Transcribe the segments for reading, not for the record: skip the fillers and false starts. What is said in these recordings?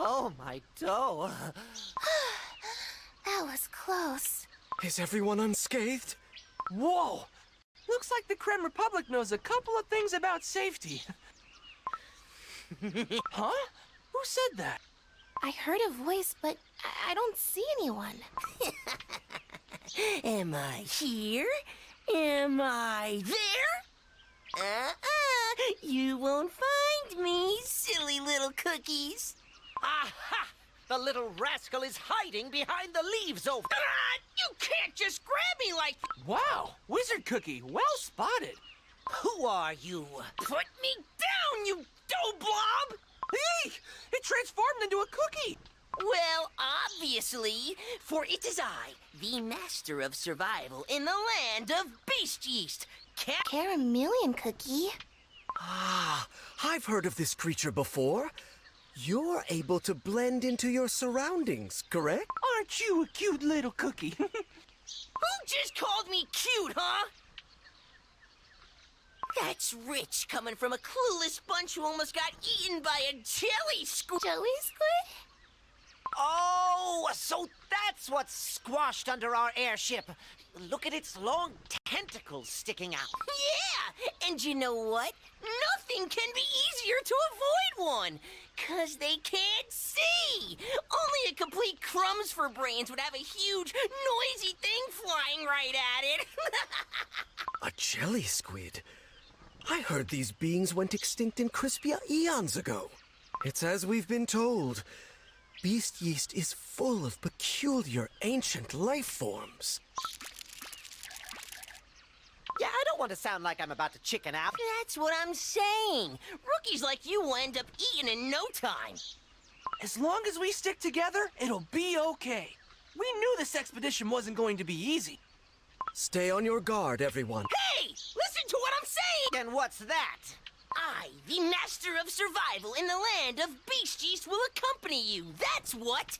Oh, my dough. That was close. Is everyone unscathed? Whoa! Looks like the Creme Republic knows a couple of things about safety. Huh? Who said that? I heard a voice, but I don't see anyone. Am I here? Am I there? You won't find me, silly little cookies. Aha! The little rascal is hiding behind the leaves over there. You can't just grab me like... Wow! Wizard Cookie, well spotted. Who are you? Put me down, you dough blob! Hey! It transformed into a cookie! Well, obviously, for it is I, the master of survival in the land of beast yeast. Caramelian cookie. Ah, I've heard of this creature before. You're able to blend into your surroundings, correct? Aren't you a cute little cookie? Who just called me cute, huh? That's rich coming from a clueless bunch who almost got eaten by a jelly squid. Jelly squid? Oh, so that's what's squashed under our airship. Look at its long tentacles sticking out. Yeah, and you know what? Nothing can be easier to avoid one. 'Cause they can't see. Only a complete crumbs for brains would have a huge, noisy thing flying right at it. A jelly squid? I heard these beings went extinct in Crispia eons ago. It's as we've been told. Beast yeast is full of peculiar ancient life forms. Yeah, I don't want to sound like I'm about to chicken out. That's what I'm saying. Rookies like you will end up eating in no time. As long as we stick together, it'll be okay. We knew this expedition wasn't going to be easy. Stay on your guard, everyone. Hey, listen to what I'm saying! And what's that? I, the master of survival in the land of beast yeast, will accompany you. That's what.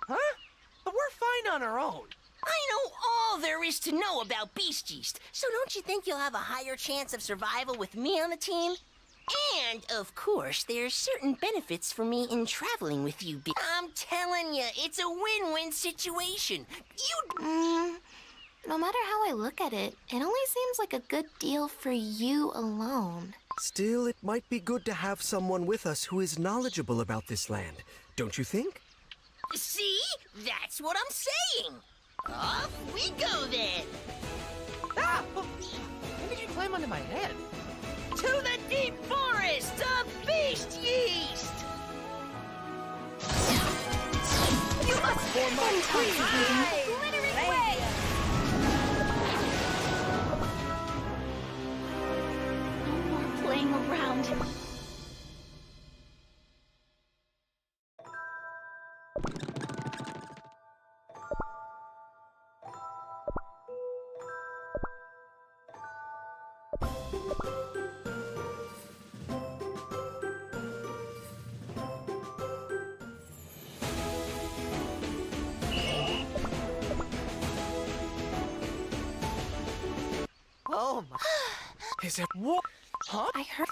Huh? But we're fine on our own. I know all there is to know about beast yeast, so don't you think you'll have a higher chance of survival with me on the team? And, of course, there's certain benefits for me in traveling with you. I'm telling you, it's a win-win situation. No matter how I look at it, it only seems like a good deal for you alone. Still, it might be good to have someone with us who is knowledgeable about this land, don't you think? See? That's what I'm saying. Off we go then. Ah! When did you climb onto my head? To the deep forest of beast yeast! You must form my glittering way! No more playing around. Oh my... Is it what? Huh? I heard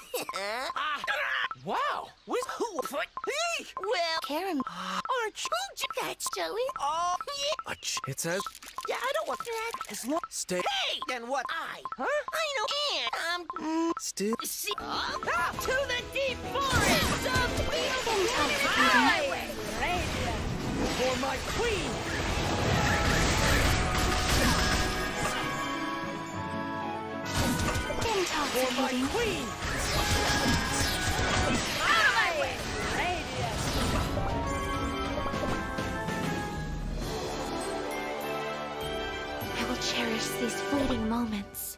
Wow! Who put... Hey! Well... caramel. Aren't you... That's Joey? Oh, yeah. It says, Yeah, I don't want that. As long... stay Hey! Then what? Huh? I know, and still. see... to the deep forest of beast highway! For my queen! For my queen! Highway! I will cherish these fleeting moments.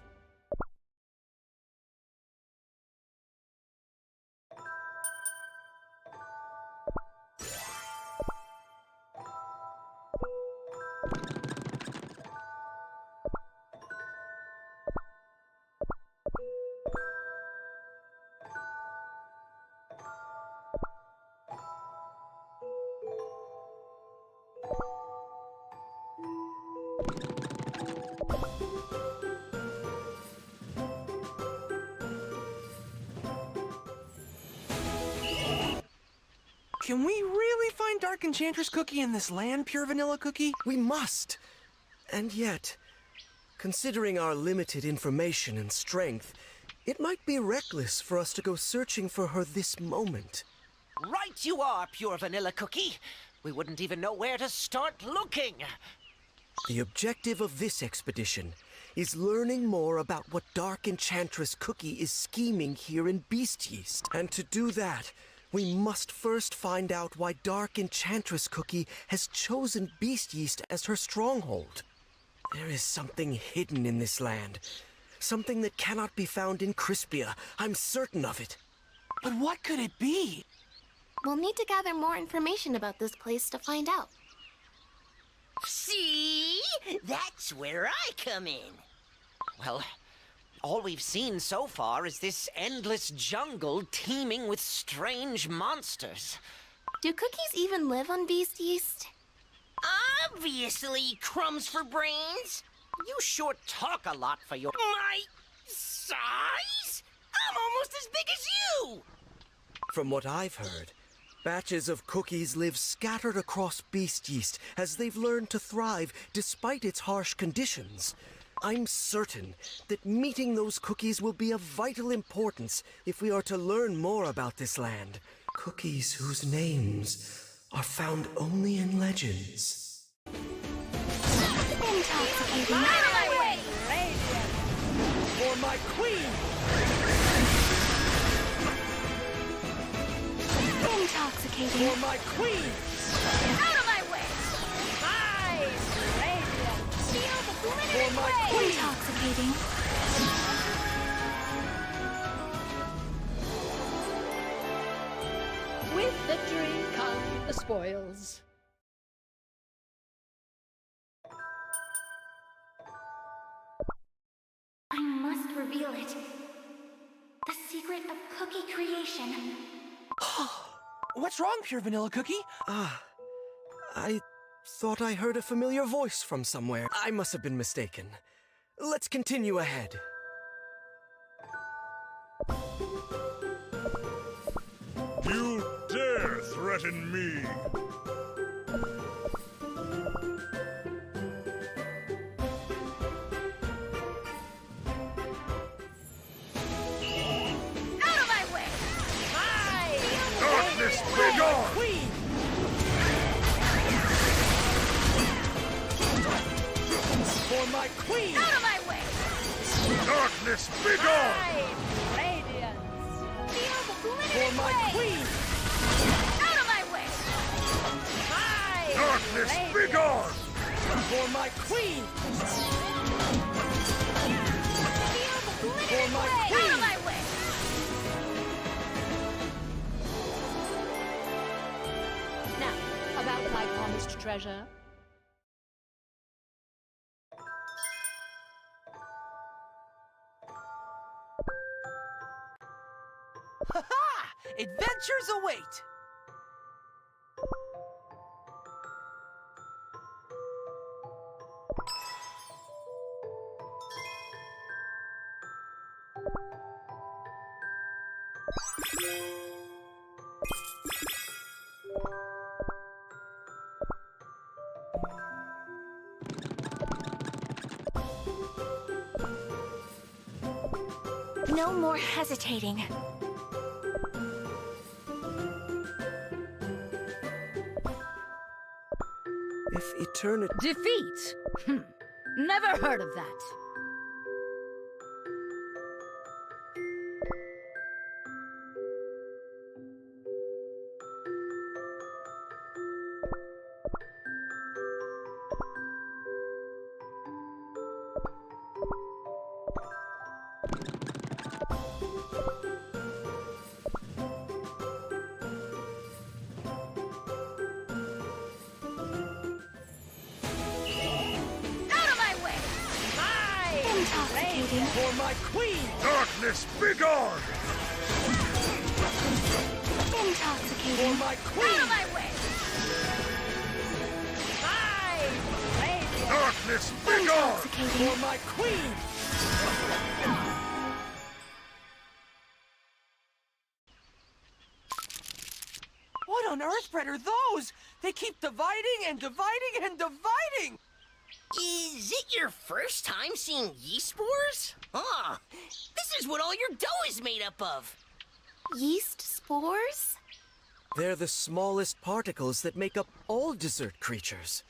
Can we really find Dark Enchantress Cookie in this land, Pure Vanilla Cookie? We must. And yet, considering our limited information and strength, it might be reckless for us to go searching for her this moment. Right you are, Pure Vanilla Cookie. We wouldn't even know where to start looking. The objective of this expedition is learning more about what Dark Enchantress Cookie is scheming here in Beast Yeast. And to do that, we must first find out why Dark Enchantress Cookie has chosen Beast Yeast as her stronghold. There is something hidden in this land. Something that cannot be found in Crispia. I'm certain of it. But what could it be? We'll need to gather more information about this place to find out. See? That's where I come in. Well, all we've seen so far is this endless jungle teeming with strange monsters. Do cookies even live on Beast Yeast? Obviously, crumbs for brains. You sure talk a lot for your... My size? I'm almost as big as you! From what I've heard, batches of cookies live scattered across Beast Yeast as they've learned to thrive despite its harsh conditions. I'm certain that meeting those cookies will be of vital importance if we are to learn more about this land. Cookies whose names are found only in legends. Intoxicating. Out of my way! For my queen! Intoxicating. For my queen! Out of my way! Eyes radiant! Feel the glittering For my ray! queen! Intoxicating. With the drink come the spoils. I must reveal it. The secret of cookie creation. What's wrong, Pure Vanilla Cookie? I thought I heard a familiar voice from somewhere. I must have been mistaken. Let's continue ahead. You dare threaten me! Out of my way! Darkness, be gone! Queen! For my queen! Out of my way! Darkness, be gone! Radiance! Feel the For glittering my ray! queen! Out of my way! Darkness, be gone! For my queen! Feel the glittering For my ray! queen! Out of my way! Now, about my promised treasure. Ha-ha! Adventures await! No more hesitating. If eternity... Defeat? Never heard of that. Out of my way! Intoxicating. For my queen! Darkness, be gone! For Intoxicating. my Out of queen! my way! Radiance! Darkness, be gone! Intoxicating. For my queen! What on earth are those? They keep dividing and dividing and dividing! Is it your first time seeing yeast spores? Ah, this is what all your dough is made up of. Yeast spores? They're the smallest particles that make up all dessert creatures.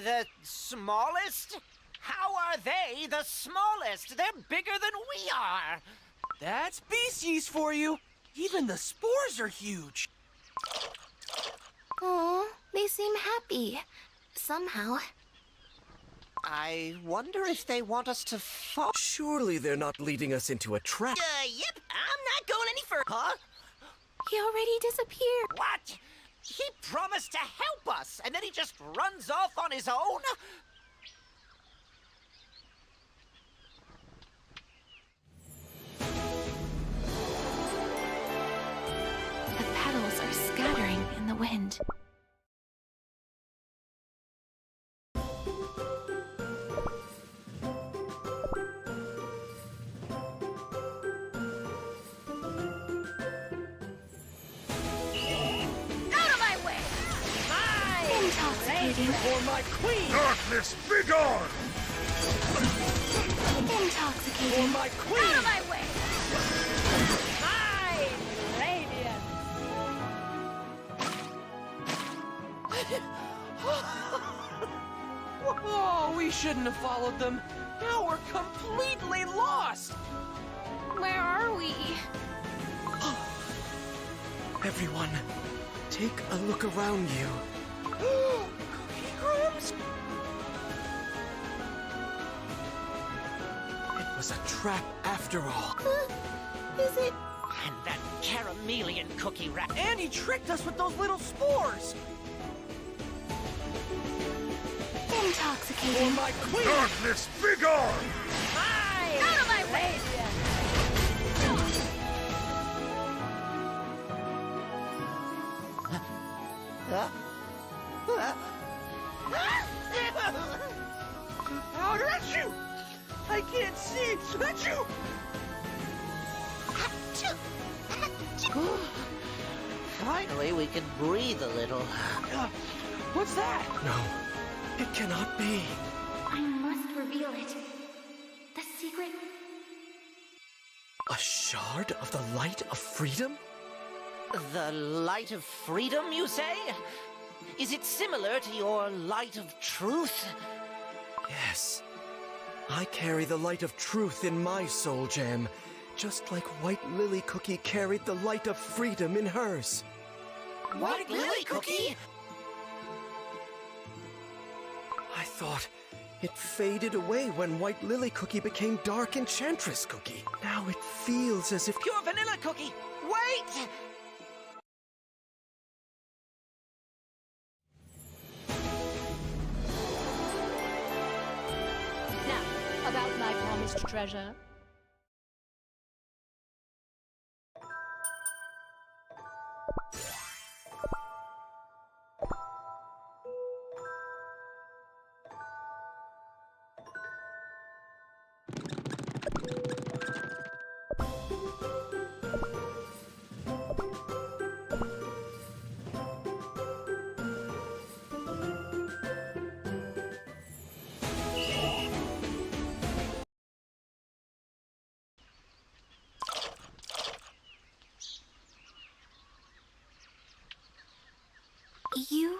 The smallest? How are they the smallest? They're bigger than we are. That's beast yeast for you. Even the spores are huge. Oh, they seem happy. Somehow. I wonder if they want us to fall. Surely they're not leading us into a trap. Yep, I'm not going any further. Huh? He already disappeared. What? He promised to help us, and then he just runs off on his own? The petals are scattering in the wind. Out of my way! Intoxicating. For my queen! Darkness, begone! Intoxicating. For my queen! Out of my way! My radiant! Oh, we shouldn't have followed them. Now we're completely lost! Where are we? Everyone, take a look around you. Cookie crumbs? It was a trap after all. Is it? And that caramelian cookie wrap. And he tricked us with those little spores! Intoxicating. For my queen! Darkness, begone! Out of my way! How did you? I can't see! Achoo! Finally, we can breathe a little. What's that? No, it cannot be. I must reveal it. The secret. A shard of the light of freedom? The light of freedom, you say? Is it similar to your light of truth? Yes. I carry the light of truth in my soul gem, just like White Lily Cookie carried the light of freedom in hers. White Lily Cookie? I thought it faded away when White Lily Cookie became Dark Enchantress Cookie. Now it feels as if... Pure vanilla cookie! Wait! Now, about my promised treasure. You.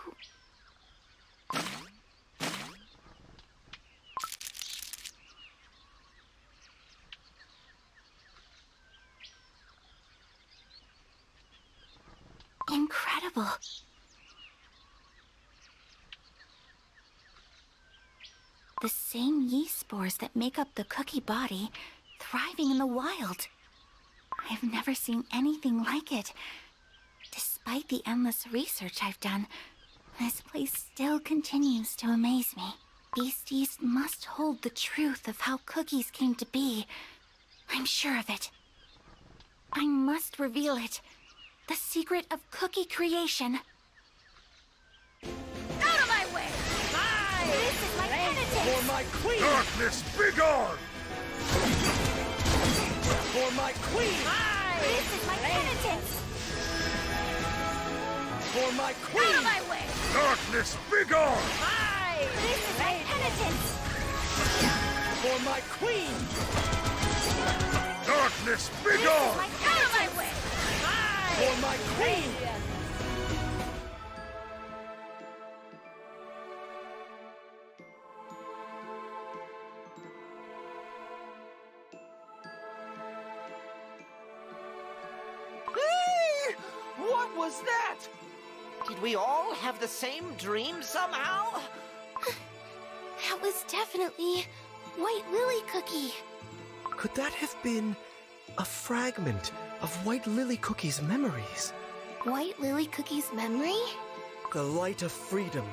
Incredible. The same yeast spores that make up the cookie body, thriving in the wild. I've never seen anything like it. Despite the endless research I've done, this place still continues to amaze me. Beast yeast must hold the truth of how cookies came to be. I'm sure of it. I must reveal it. The secret of cookie creation. Out of my way! This is my penitence! For my queen! Darkness, begone! For my queen! This is my penitence! For my Out queen! of my way! Darkness, begone! My This is my penitence! For my queen! Darkness, begone! Out of my way! For my queen! Hey! What was that? Did we all have the same dream somehow? That was definitely White Lily Cookie. Could that have been a fragment of White Lily Cookie's memories? White Lily Cookie's memory? The light of freedom.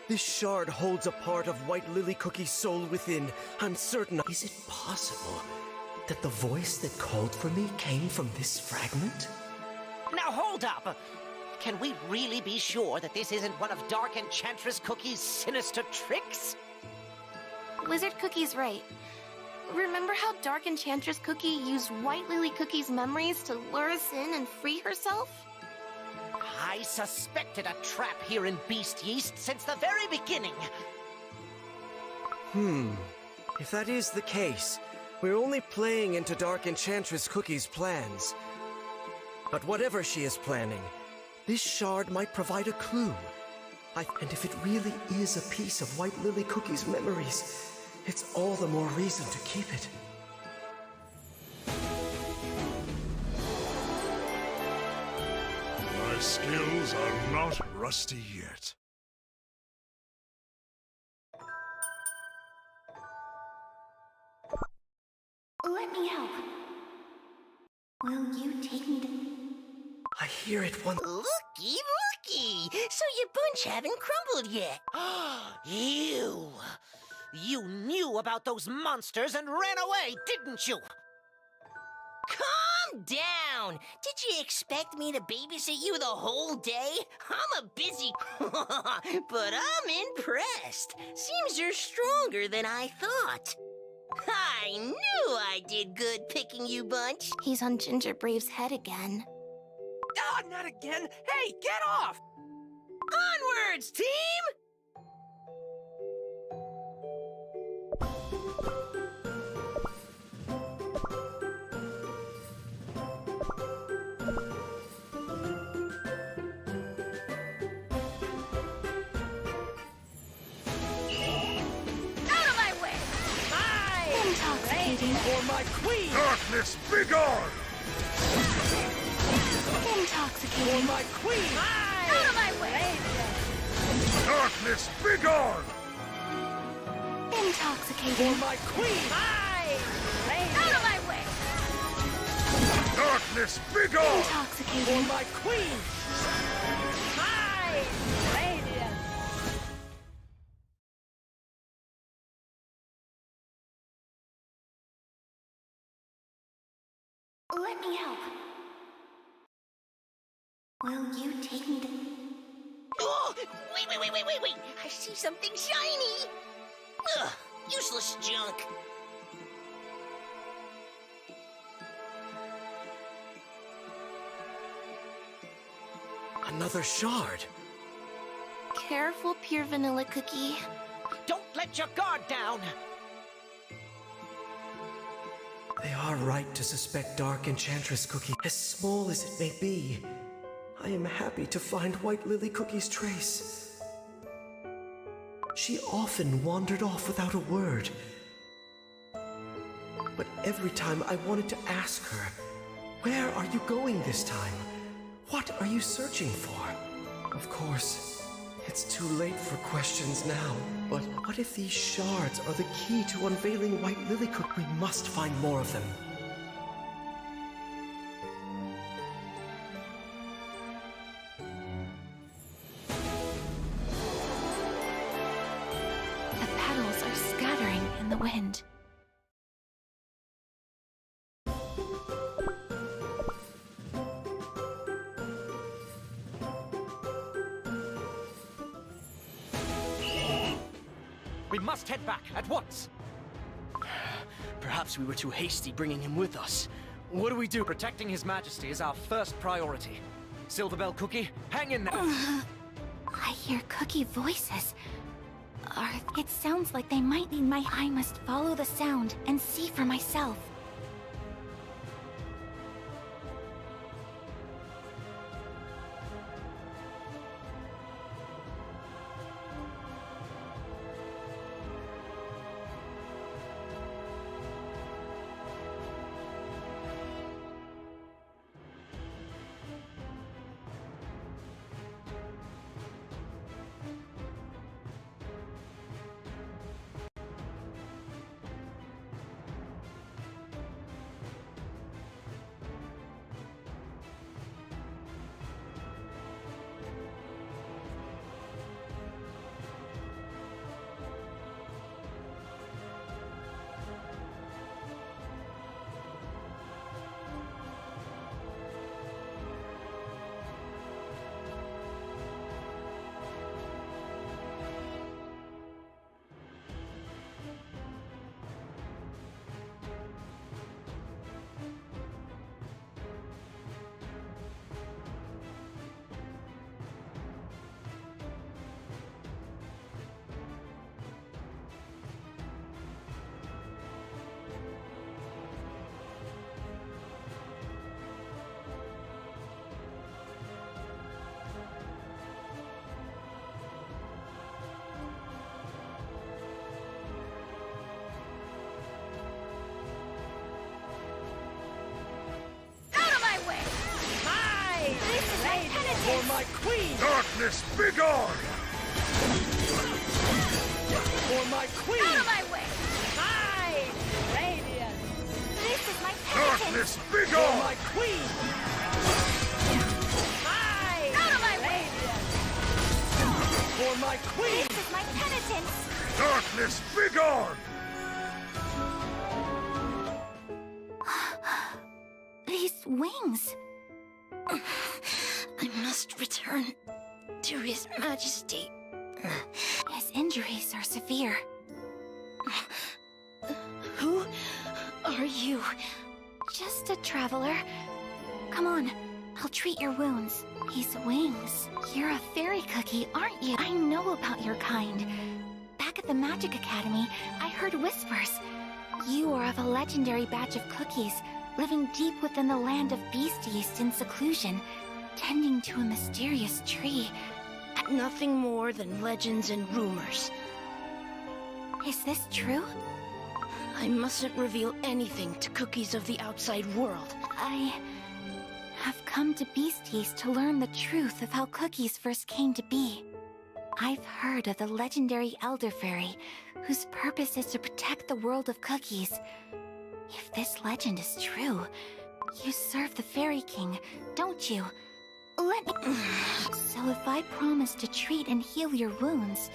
This shard holds a part of White Lily Cookie's soul within. I'm certain. Is it possible that the voice that called for me came from this fragment? Now hold up! Can we really be sure that this isn't one of Dark Enchantress Cookie's sinister tricks? Wizard Cookie's right. Remember how Dark Enchantress Cookie used White Lily Cookie's memories to lure us in and free herself? I suspected a trap here in Beast Yeast since the very beginning. If that is the case, we're only playing into Dark Enchantress Cookie's plans. But whatever she is planning, this shard might provide a clue. And if it really is a piece of White Lily Cookie's memories, it's all the more reason to keep it. My skills are not rusty yet. Let me help. Will you take me to... I hear it once. Looky, looky! So your bunch haven't crumbled yet. You knew about those monsters and ran away, didn't you? Calm down! Did you expect me to babysit you the whole day? I'm a busy... but I'm impressed. Seems you're stronger than I thought. I knew I did good picking you, Bunch. He's on Ginger Brave's head again. Ah, not again! Hey, get off! Onwards, team! Out of my way! Intoxicating. For my queen! Darkness, begone! Intoxicating. For my queen! Out of my way! Darkness, begone! Intoxicating. For my queen! Out of my way! Darkness, begone! Intoxicating. For my queen! Radiant! Let me help. Will you take me to... Oh, wait! I see something shiny! Ugh, useless junk. Another shard. Careful, Pure Vanilla Cookie. Don't let your guard down! They are right to suspect Dark Enchantress Cookie. As small as it may be, I am happy to find White Lily Cookie's trace. She often wandered off without a word. But every time I wanted to ask her, where are you going this time? What are you searching for? Of course, it's too late for questions now. But what if these shards are the key to unveiling White Lily Cook? We must find more of them. The petals are scattering in the wind. We must head back at once! Perhaps we were too hasty bringing him with us. What do we do? Protecting His Majesty is our first priority. Silverbell Cookie, hang in there. I hear cookie voices. It sounds like they might need my... I must follow the sound and see for myself. For my queen! Darkness, begone! For my queen! Out of my way! Hide! Radiant! This is my penitence! Darkness, For begone! my queen! Hide! Out of my way! For my queen! This is my penitence! Darkness, begone! These wings... I must return to His Majesty. His injuries are severe. Who are you? Just a traveler. Come on, I'll treat your wounds. These wings. You're a fairy cookie, aren't you? I know about your kind. Back at the Magic Academy, I heard whispers. You are of a legendary batch of cookies, living deep within the land of Beast Yeast in seclusion, tending to a mysterious tree. Nothing more than legends and rumors. Is this true? I mustn't reveal anything to cookies of the outside world. I have come to Beast Yeast to learn the truth of how cookies first came to be. I've heard of the legendary Elder Fairy, whose purpose is to protect the world of cookies. If this legend is true, you serve the Fairy King, don't you? Let me... So if I promise to treat and heal your wounds,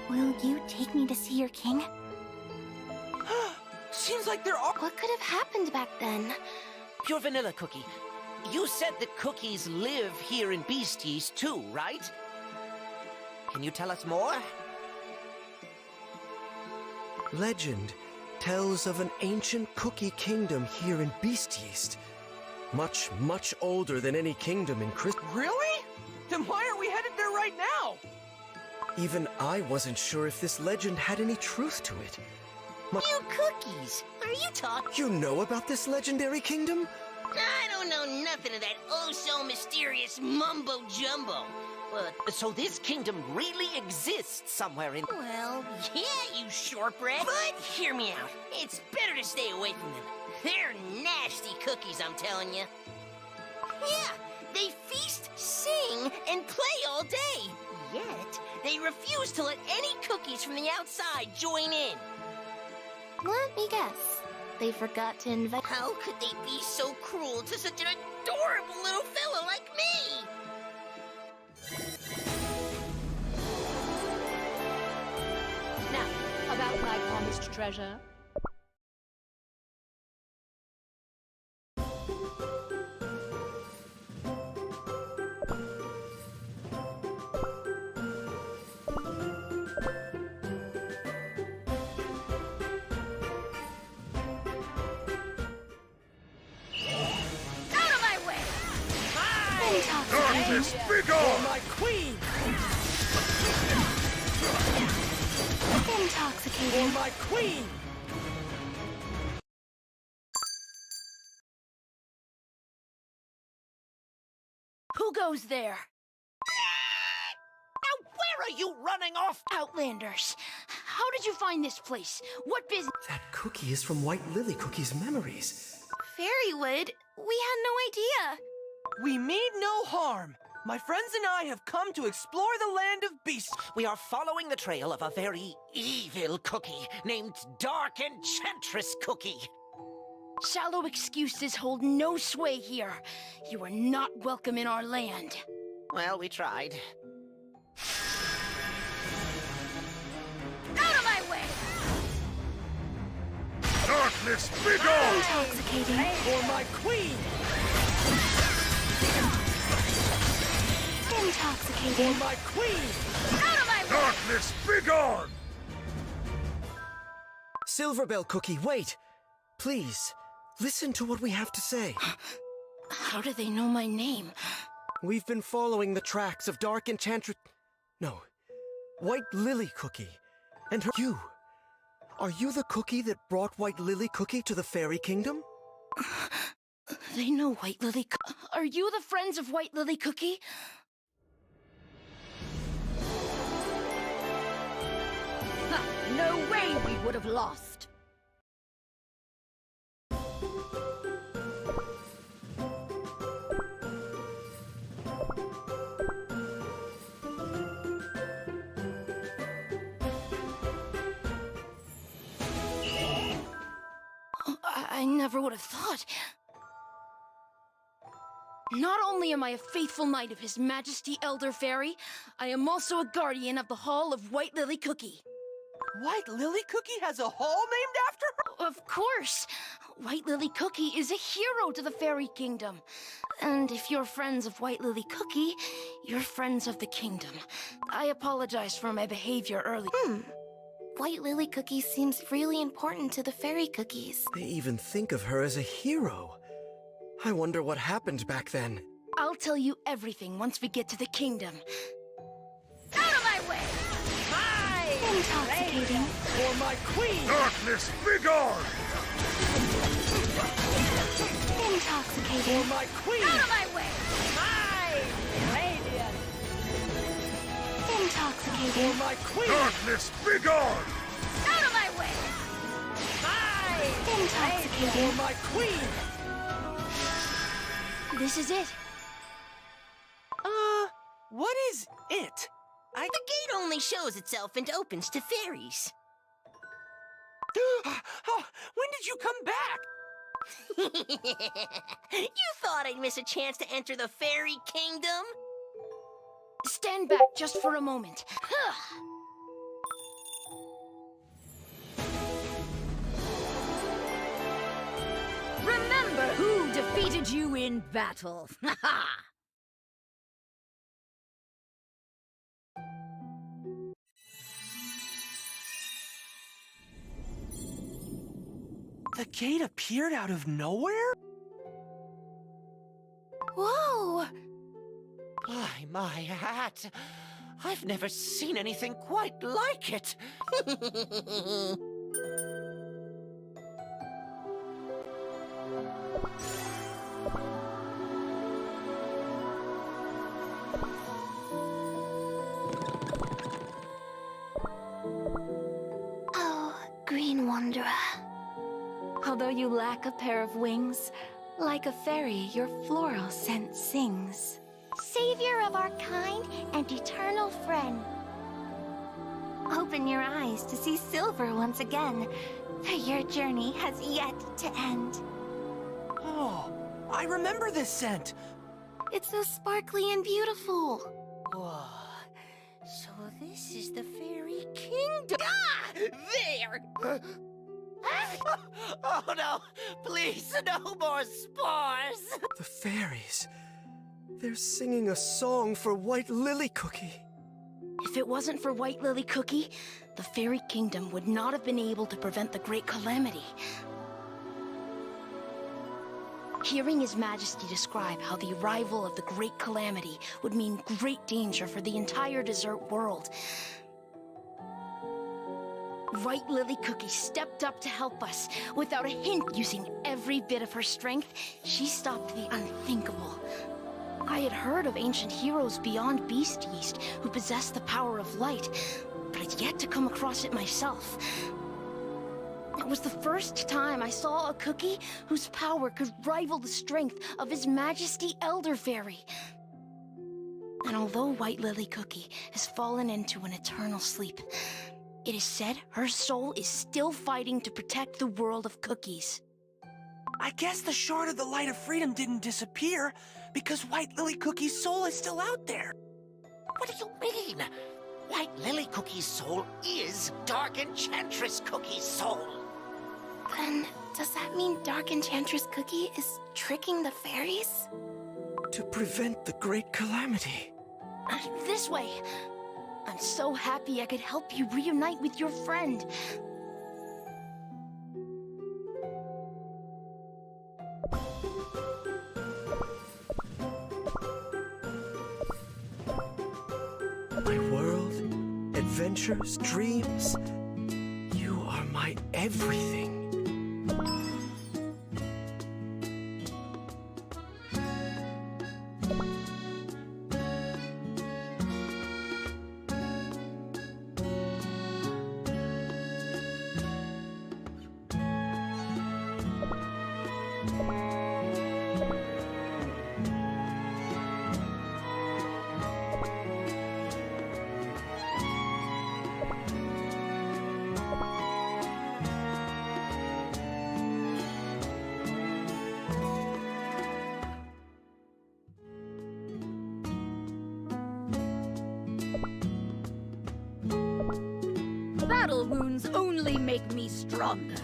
will you take me to see your king? Seems like there are... What could have happened back then? Pure Vanilla Cookie, you said that cookies live here in Beast Yeast too, right? Can you tell us more? Legend tells of an ancient cookie kingdom here in Beast Yeast. Much, much older than any kingdom in Really? Then why aren't we headed there right now? Even I wasn't sure if this legend had any truth to it. You cookies! Are you talking? You know about this legendary kingdom? I don't know nothing of that oh-so-mysterious mumbo-jumbo. But, So this kingdom really exists somewhere in... well, yeah, you shortbread. But hear me out. It's better to stay away from them. They're nasty cookies, I'm telling you. Yeah, they feast, sing, and play all day. Yet, they refuse to let any cookies from the outside join in. Let me guess. They forgot to invite... How could they be so cruel to such an adorable little fella like me? Now, about my promised treasure. Talk Darkness, begone! My queen! Intoxicating. My queen! Who goes there? Now, where are you running off? Outlanders. How did you find this place? What business? That cookie is from White Lily Cookie's memories. Fairywood? We had no idea. We mean no harm. My friends and I have come to explore the land of beasts. We are following the trail of a very evil cookie named Dark Enchantress Cookie. Shallow excuses hold no sway here. You are not welcome in our land. Well, we tried. Out of my way! Darkness, begone! Intoxicating. For my queen! Intoxicating. For my queen! Out of my way! Darkness, begone! Silverbell Cookie, wait! Please, listen to what we have to say. How do they know my name? We've been following the tracks of Dark Enchantress... No, White Lily Cookie. And her... You. Are you the cookie that brought White Lily Cookie to the Fairy Kingdom? They know White Lily Are you the friends of White Lily Cookie? Ha! No way we would have lost! I never would have thought. Not only am I a faithful knight of His Majesty Elder Fairy, I am also a guardian of the Hall of White Lily Cookie. White Lily Cookie has a hall named after her? Of course! White Lily Cookie is a hero to the Fairy Kingdom. And if you're friends of White Lily Cookie, you're friends of the kingdom. I apologize for my behavior earlier. White Lily Cookie seems really important to the fairy cookies. They even think of her as a hero. I wonder what happened back then. I'll tell you everything once we get to the kingdom. Out of my way! Intoxicating. For my queen! Darkness, begone! Intoxicating. For my queen! Out of my way! Radiant! Intoxicating. For my queen! Darkness, begone! Out of my way! Intoxicating. For my queen! This is it. What is it? The gate only shows itself and opens to fairies. When did you come back? You thought I'd miss a chance to enter the fairy kingdom? Stand back just for a moment. Remember who defeated you in battle. The gate appeared out of nowhere? Whoa! My hat. I've never seen anything quite like it. Oh, Green Wanderer. Although you lack a pair of wings, like a fairy, your floral scent sings. Savior of our kind and eternal friend. Open your eyes to see silver once again. Your journey has yet to end. Oh, I remember this scent. It's so sparkly and beautiful. Whoa. So this is the fairy kingdom. Ah! There! Oh no! Please, no more spores! The fairies. They're singing a song for White Lily Cookie. If it wasn't for White Lily Cookie, the Fairy Kingdom would not have been able to prevent the Great Calamity. Hearing His Majesty describe how the arrival of the Great Calamity would mean great danger for the entire dessert world, White Lily Cookie stepped up to help us. Without a hint, using every bit of her strength, she stopped the unthinkable. I had heard of ancient heroes beyond Beast Yeast who possessed the power of light, but I'd yet to come across it myself. It was the first time I saw a cookie whose power could rival the strength of His Majesty Elder Fairy. And although White Lily Cookie has fallen into an eternal sleep, it is said her soul is still fighting to protect the world of cookies. I guess the Shard of the Light of Freedom didn't disappear because White Lily Cookie's soul is still out there. What do you mean? White Lily Cookie's soul is Dark Enchantress Cookie's soul. Then, does that mean Dark Enchantress Cookie is tricking the fairies? To prevent the great calamity. This way. I'm so happy I could help you reunite with your friend. My world, adventures, dreams. You are my everything. Battle wounds only make me stronger.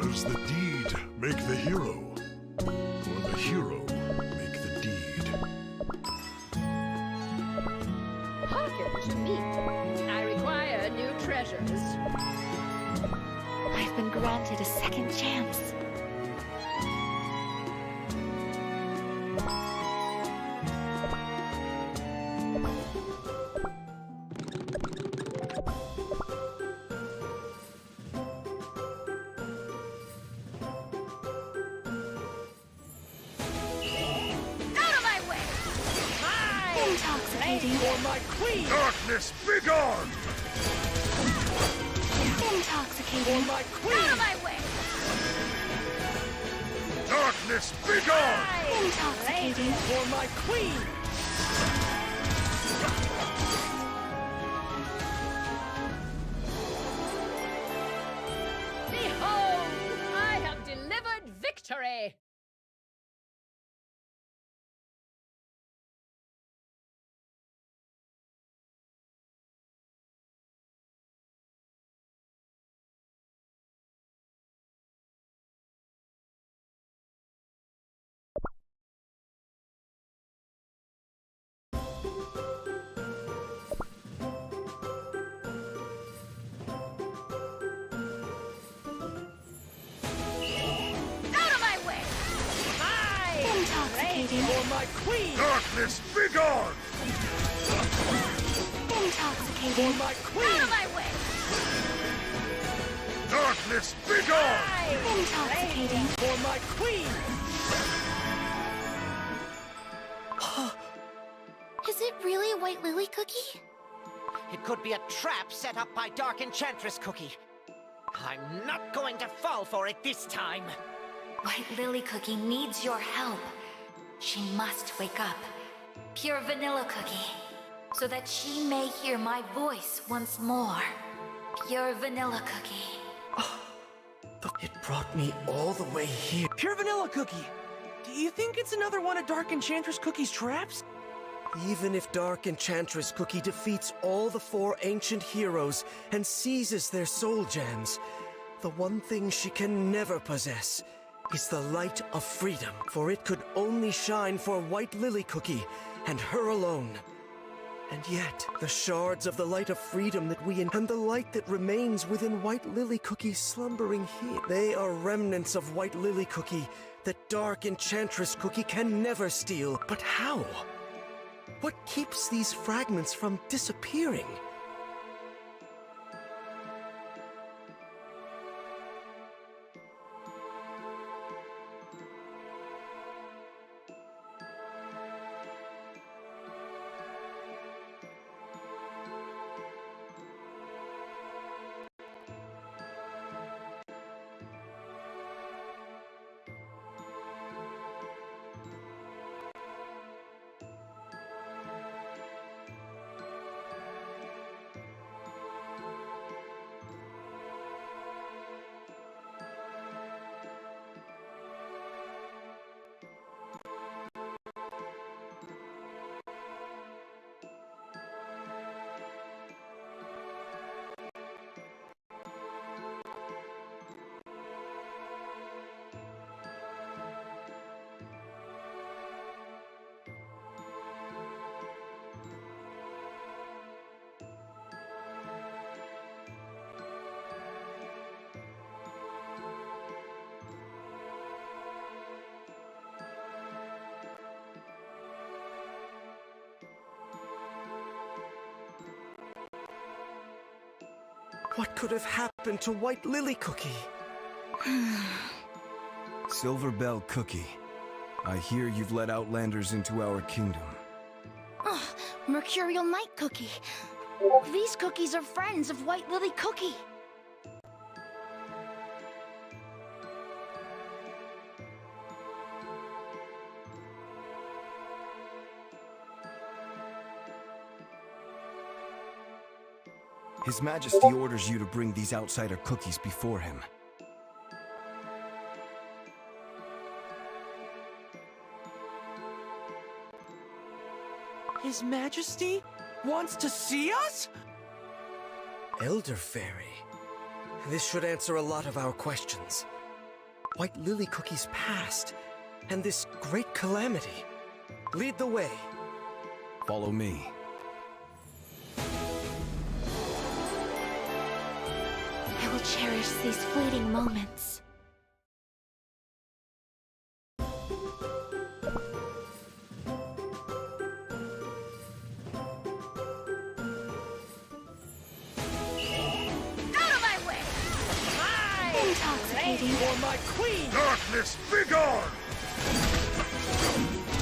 Does the deed make the hero? Or the hero make the deed? Hearken to me. I require new treasures. I've been granted a second chance. Intoxicating. For my queen! Darkness, begone! Intoxicating. For my queen! Out of my way! Darkness, begone! Intoxicating. For my queen! Behold, I have delivered victory! Intoxicating. For my queen! Darkness, begone! Intoxicating. For my queen! Out of my way! Darkness, begone! Intoxicating. For my queen! Is it really a White Lily Cookie? It could be a trap set up by Dark Enchantress Cookie. I'm not going to fall for it this time. White Lily Cookie needs your help. She must wake up. Pure Vanilla Cookie. So that she may hear my voice once more. Pure Vanilla Cookie. It brought me all the way here. Pure Vanilla Cookie! Do you think it's another one of Dark Enchantress Cookie's traps? Even if Dark Enchantress Cookie defeats all the 4 ancient heroes and seizes their soul gems, the one thing she can never possess is the light of freedom, for it could only shine for White Lily Cookie and her alone. And yet, the shards of the light of freedom that we and the light that remains within White Lily Cookie slumbering here, they are remnants of White Lily Cookie that Dark Enchantress Cookie can never steal. But how? What keeps these fragments from disappearing? What could have happened to White Lily Cookie? Silver Bell Cookie, I hear you've let outlanders into our kingdom. Mercurial Night Cookie. These cookies are friends of White Lily Cookie. His Majesty orders you to bring these outsider cookies before him. His Majesty wants to see us? Elder Fairy. This should answer a lot of our questions. White Lily Cookie's past, and this great calamity. Lead the way. Follow me. I will cherish these fleeting moments. Intoxicating. For my queen! Darkness, begone!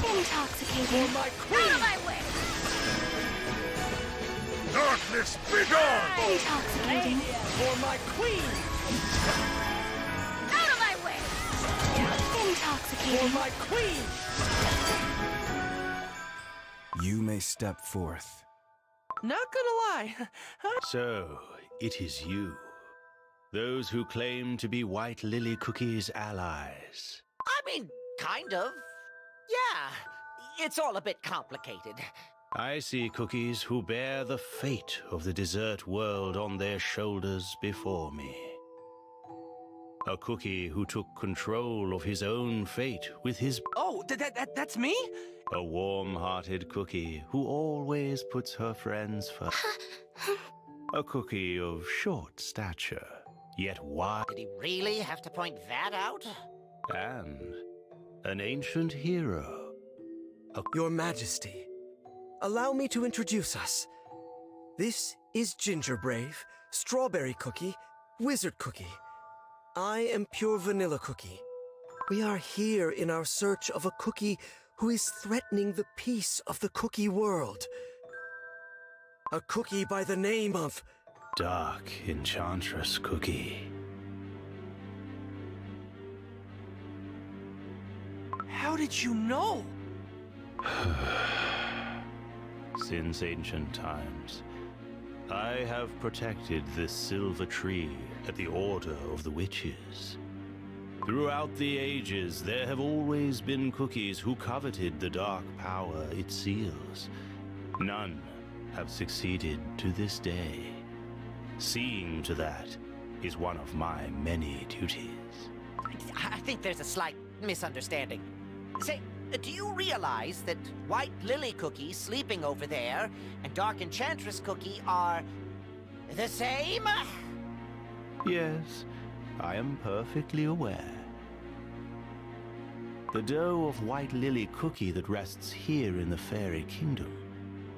Intoxicating. For my queen! Out of my way! Darkness, begone! Intoxicating. For my queen! Out of my way! For Intoxicating. my queen! You may step forth. Not gonna lie. So, it is you. Those who claim to be White Lily Cookie's allies. I mean, kind of. Yeah, it's all a bit complicated. I see cookies who bear the fate of the desert world on their shoulders before me. A cookie who took control of his own fate with his... Oh, that's me? A warm-hearted cookie who always puts her friends first. A cookie of short stature, yet wide. Did he really have to point that out? And an ancient hero. Your Majesty, allow me to introduce us. This is Ginger Brave, Strawberry Cookie, Wizard Cookie. I am Pure Vanilla Cookie. We are here in our search of a cookie who is threatening the peace of the cookie world. A cookie by the name of... Dark Enchantress Cookie. How did you know? Since ancient times, I have protected this silver tree at the order of the witches. Throughout the ages, there have always been cookies who coveted the dark power it seals. None have succeeded to this day. Seeing to that is one of my many duties. I think there's a slight misunderstanding. Say, Do you realize that White Lily Cookie sleeping over there and Dark Enchantress Cookie are the same? Yes, I am perfectly aware. The dough of White Lily Cookie that rests here in the Fairy Kingdom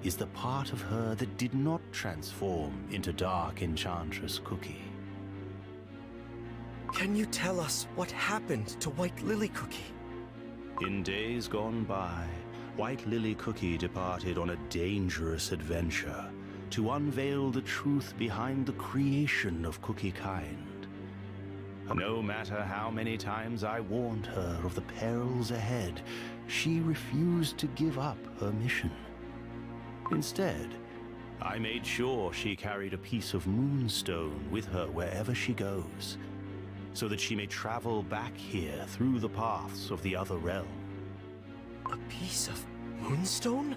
is the part of her that did not transform into Dark Enchantress Cookie. Can you tell us what happened to White Lily Cookie? In days gone by, White Lily Cookie departed on a dangerous adventure to unveil the truth behind the creation of Cookie Kind. No matter how many times I warned her of the perils ahead, she refused to give up her mission. Instead, I made sure she carried a piece of moonstone with her wherever she goes, so that she may travel back here through the paths of the other realm. A piece of moonstone?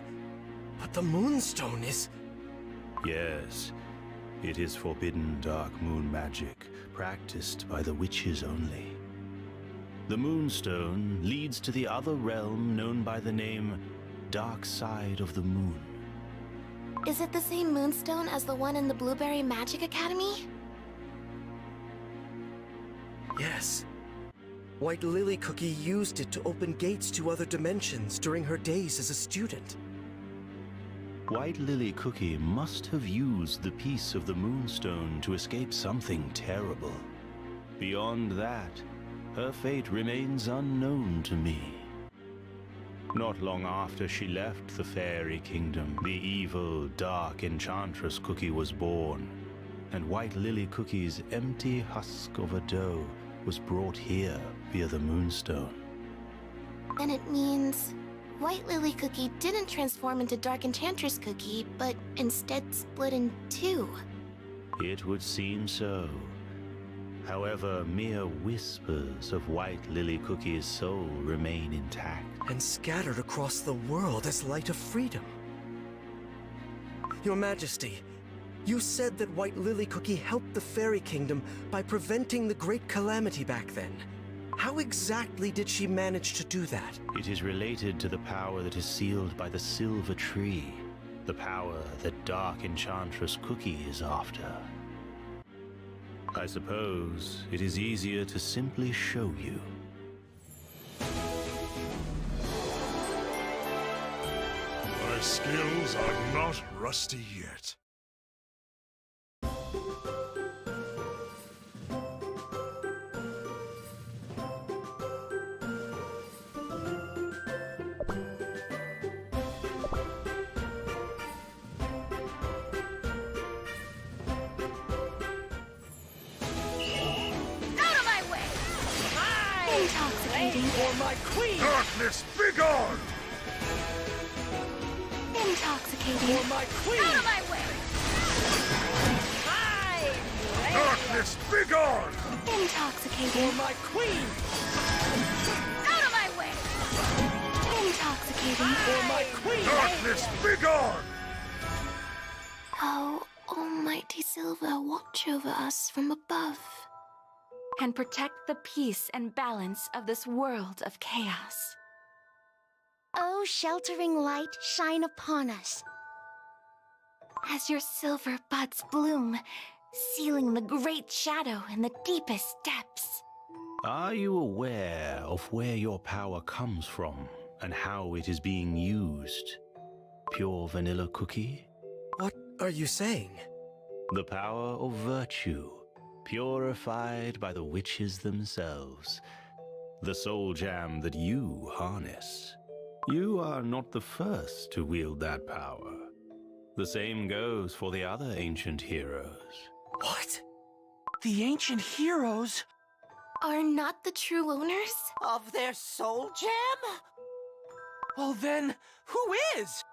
But the moonstone is... Yes, it is forbidden dark moon magic, practiced by the witches only. The moonstone leads to the other realm known by the name Dark Side of the Moon. Is it the same moonstone as the one in the Blueberry Magic Academy? Yes. White Lily Cookie used it to open gates to other dimensions during her days as a student. White Lily Cookie must have used the piece of the moonstone to escape something terrible. Beyond that, her fate remains unknown to me. Not long after she left the Fairy Kingdom, the evil, dark Enchantress Cookie was born, and White Lily Cookie's empty husk of a dough was brought here via the moonstone. Then it means White Lily Cookie didn't transform into Dark Enchantress Cookie, but instead split in two. It would seem so. However, mere whispers of White Lily Cookie's soul remain intact. And scattered across the world as light of freedom. Your Majesty, you said that White Lily Cookie helped the Fairy Kingdom by preventing the Great Calamity back then. How exactly did she manage to do that? It is related to the power that is sealed by the Silver Tree, the power that Dark Enchantress Cookie is after. I suppose it is easier to simply show you. My skills are not rusty yet. Intoxicating. For my queen! Darkness, begone! Intoxicating. For my queen! Out of my way! Darkness, begone! Intoxicating. For my queen! Out of my way! Intoxicating. For my queen! Darkness, begone! Oh, Almighty Silva, watch over us from above. And protect the peace and balance of this world of chaos. Oh, sheltering light, shine upon us. As your silver buds bloom, sealing the great shadow in the deepest depths. Are you aware of where your power comes from and how it is being used? Pure vanilla cookie? What are you saying? The power of virtue, purified by the witches themselves. The soul jam that you harness. You are not the first to wield that power. The same goes for the other ancient heroes. What? The ancient heroes? Are not the true owners? Of their soul gem? Well then, who is?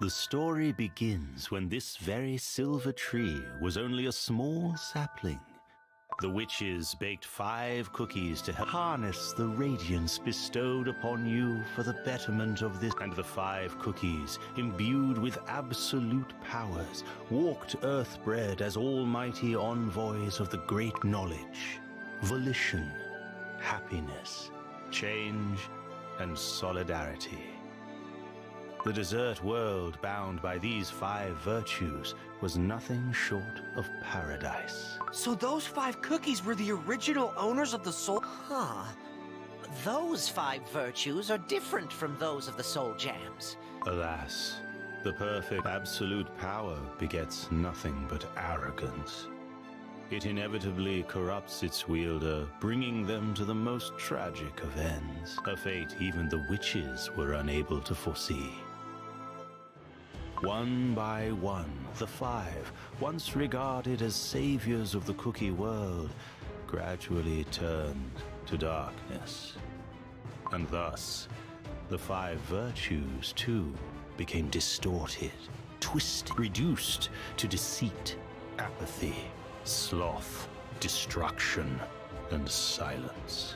The story begins when this very silver tree was only a small sapling. The witches baked 5 cookies to harness the radiance bestowed upon you for the betterment of this. And the 5 cookies, imbued with absolute powers, walked earthbred as almighty envoys of the great knowledge, volition, happiness, change, and solidarity. The desert world bound by these 5 virtues was nothing short of paradise. So those 5 cookies were the original owners of the soul? Huh. Those 5 virtues are different from those of the soul jams. Alas, the perfect absolute power begets nothing but arrogance. It inevitably corrupts its wielder, bringing them to the most tragic of ends, a fate even the witches were unable to foresee. One by one, the 5, once regarded as saviors of the cookie world, gradually turned to darkness. And thus, the 5 virtues, too, became distorted, twisted, reduced to deceit, apathy, sloth, destruction, and silence.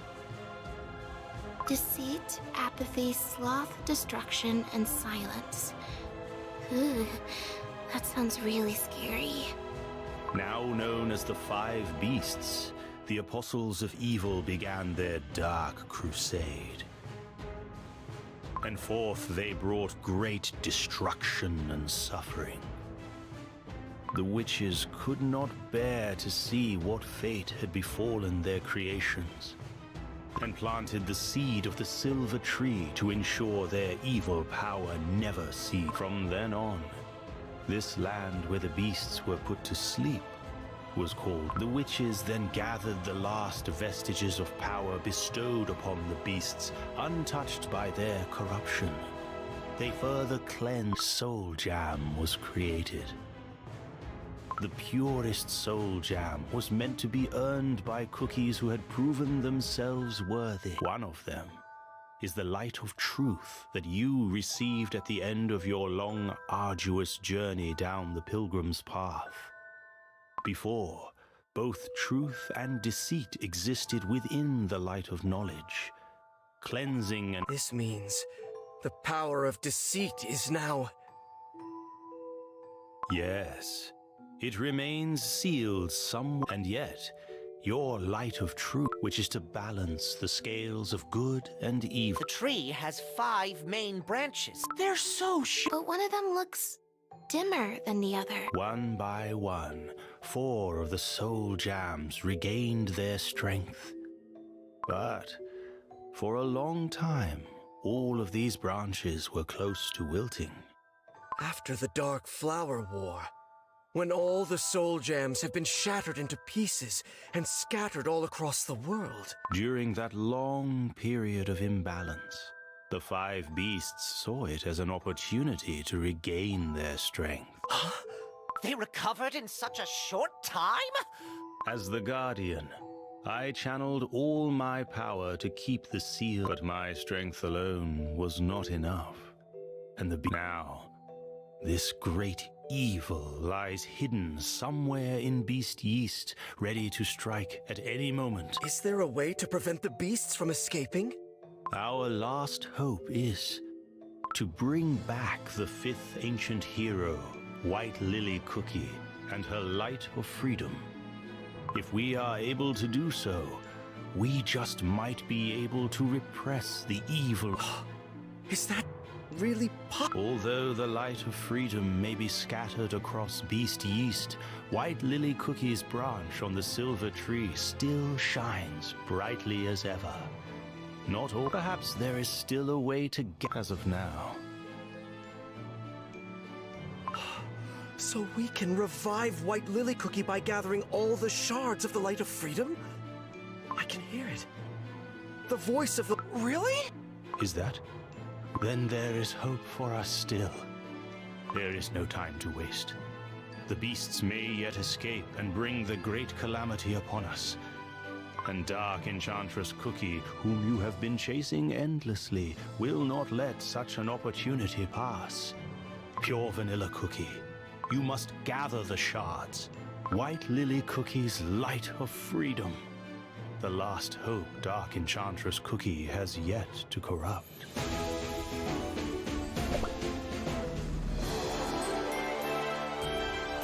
Deceit, apathy, sloth, destruction, and silence. Ugh, that sounds really scary. Now known as the 5 Beasts, the Apostles of Evil began their dark crusade. And forth they brought great destruction and suffering. The witches could not bear to see what fate had befallen their creations, and planted the seed of the silver tree to ensure their evil power never ceased. From then on, this land where the beasts were put to sleep was called. The witches then gathered the last vestiges of power bestowed upon the beasts, untouched by their corruption. They further cleansed. Soul Jam was created. The purest soul jam was meant to be earned by cookies who had proven themselves worthy. One of them is the light of truth that you received at the end of your long, arduous journey down the pilgrim's path. Before, both truth and deceit existed within the light of knowledge, cleansing and... This means the power of deceit is now... Yes. It remains sealed somewhere, and yet, your light of truth, which is to balance the scales of good and evil. The tree has 5 main branches. They're so But one of them looks dimmer than the other. One by one, 4 of the soul jams regained their strength. But, for a long time, all of these branches were close to wilting. After the Dark Flower War, when all the soul jams have been shattered into pieces and scattered all across the world. During that long period of imbalance, the 5 beasts saw it as an opportunity to regain their strength. Huh? They recovered in such a short time? As the Guardian, I channeled all my power to keep the seal, but my strength alone was not enough. And now, this great evil lies hidden somewhere in Beast Yeast, ready to strike at any moment. Is there a way to prevent the beasts from escaping? Our last hope is to bring back the 5th ancient hero, White Lily Cookie, and her light of freedom. If we are able to do so, we just might be able to repress the evil. Is that really possible? Although the light of freedom may be scattered across Beast Yeast, White Lily Cookie's branch on the silver tree still shines brightly as ever. Not all. Perhaps there is still a way to get as of now. So we can revive White Lily Cookie by gathering all the shards of the light of freedom? I can hear it. The voice of the... Really? Is that? Then there is hope for us still. There is no time to waste. The beasts may yet escape and bring the great calamity upon us. And Dark Enchantress Cookie, whom you have been chasing endlessly, will not let such an opportunity pass. Pure Vanilla Cookie, you must gather the shards. White Lily Cookie's light of freedom. The last hope Dark Enchantress Cookie has yet to corrupt.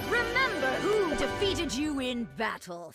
Remember who defeated you in battle.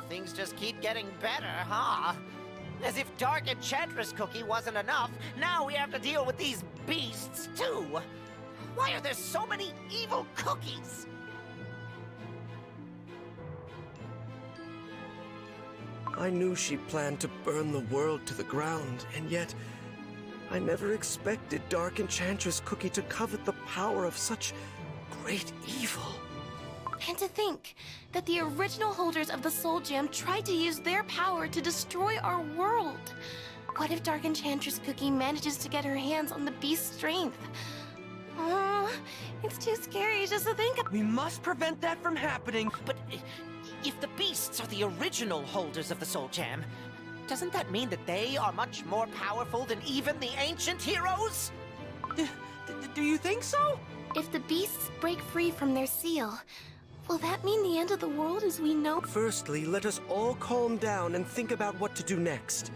Things just keep getting better, huh? As if Dark Enchantress Cookie wasn't enough, now we have to deal with these beasts, too. Why are there so many evil cookies? I knew she planned to burn the world to the ground, and yet I never expected Dark Enchantress Cookie to covet the power of such great evil. And to think that the original holders of the Soul Gem tried to use their power to destroy our world. What if Dark Enchantress Cookie manages to get her hands on the beast's strength? Oh, it's too scary just to think of. We must prevent that from happening. But if the beasts are the original holders of the Soul Gem, doesn't that mean that they are much more powerful than even the ancient heroes? Do you think so? If the beasts break free from their seal, will that mean the end of the world as we know? Firstly, let us all calm down and think about what to do next.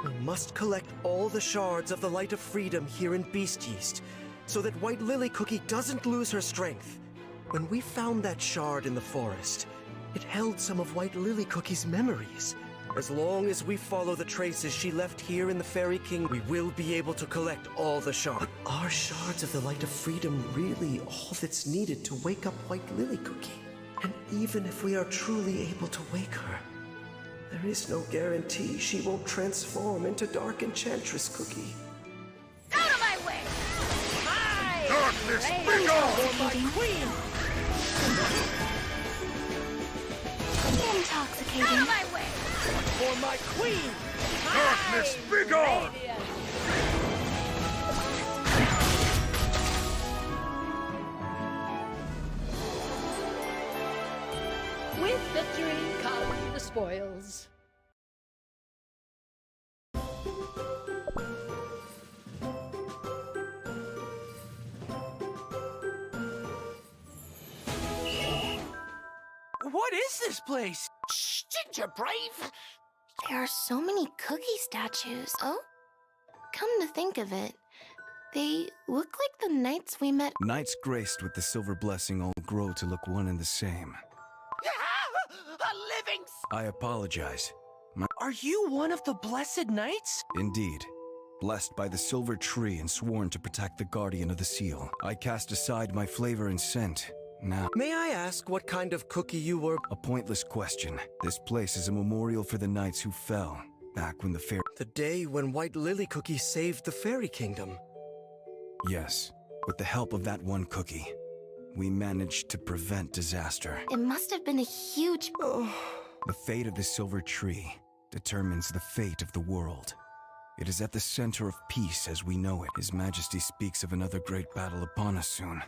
We must collect all the shards of the Light of Freedom here in Beast Yeast, so that White Lily Cookie doesn't lose her strength. When we found that shard in the forest, it held some of White Lily Cookie's memories. As long as we follow the traces she left here in the Fairy King, we will be able to collect all the shards. But are shards of the Light of Freedom really all that's needed to wake up White Lily Cookie? And even if we are truly able to wake her, there is no guarantee she won't transform into Dark Enchantress Cookie. Out of my way! Darkness, be gone! For my queen! Intoxicating. Out of my way! For my queen! Darkness, be gone! With victory come the spoils. What is this place? Shh, Ginger Brave! There are so many cookie statues. Oh? Come to think of it, they look like the knights we met. Knights graced with the silver blessing all grow to look one and the same. A living... I apologize. Are you one of the Blessed Knights? Indeed. Blessed by the silver tree and sworn to protect the guardian of the seal. I cast aside my flavor and scent. Now, May I ask what kind of cookie you were? a pointless question. This place is a memorial for the knights who fell, back when the fair... The day when White Lily Cookie saved the Fairy Kingdom. Yes, with the help of that one cookie, we managed to prevent disaster. It must have been a huge... The fate of the silver tree determines the fate of the world. It is at the center of peace as we know it. His Majesty speaks of another great battle upon us soon.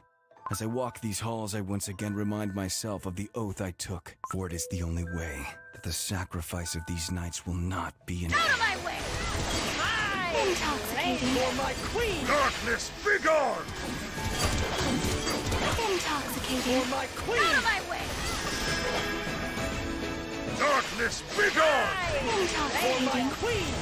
As I walk these halls, I once again remind myself of the oath I took, for it is the only way that the sacrifice of these knights will not be in... Out of my way! Intoxicating. For my queen! Darkness, be gone! Intoxicating. For my queen! Out of my way! Darkness, be gone! For my Intoxicating. queen!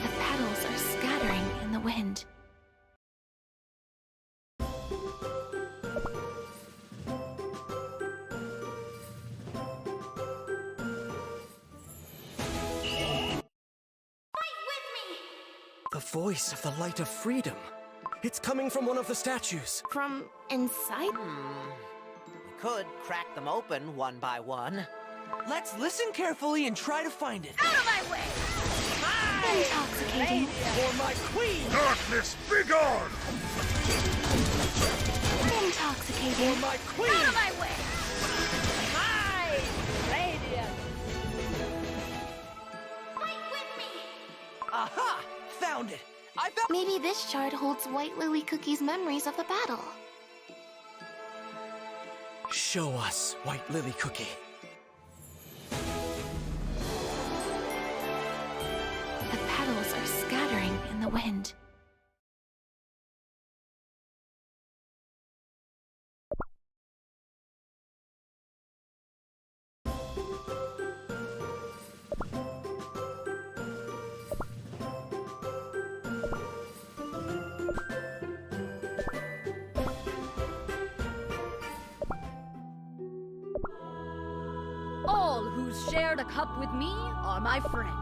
The petals are scattering in the wind. The voice of the Light of Freedom. It's coming from one of the statues. From inside? We could crack them open one by one. Let's listen carefully and try to find it. Out of my way! Intoxicating. For my queen! Darkness, begone! Intoxicating. For my queen! Out of my way! My radiant! Fight with me! Aha! Found it! I found— Maybe this shard holds White Lily Cookie's memories of the battle. Show us, White Lily Cookie. The petals are scattering in the wind. All who's shared a cup with me are my friends.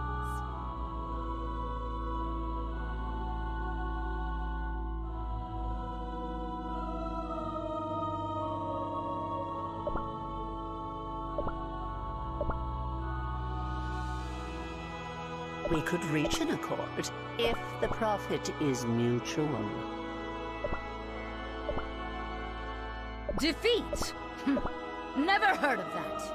We could reach an accord if the profit is mutual. Defeat? Never heard of that.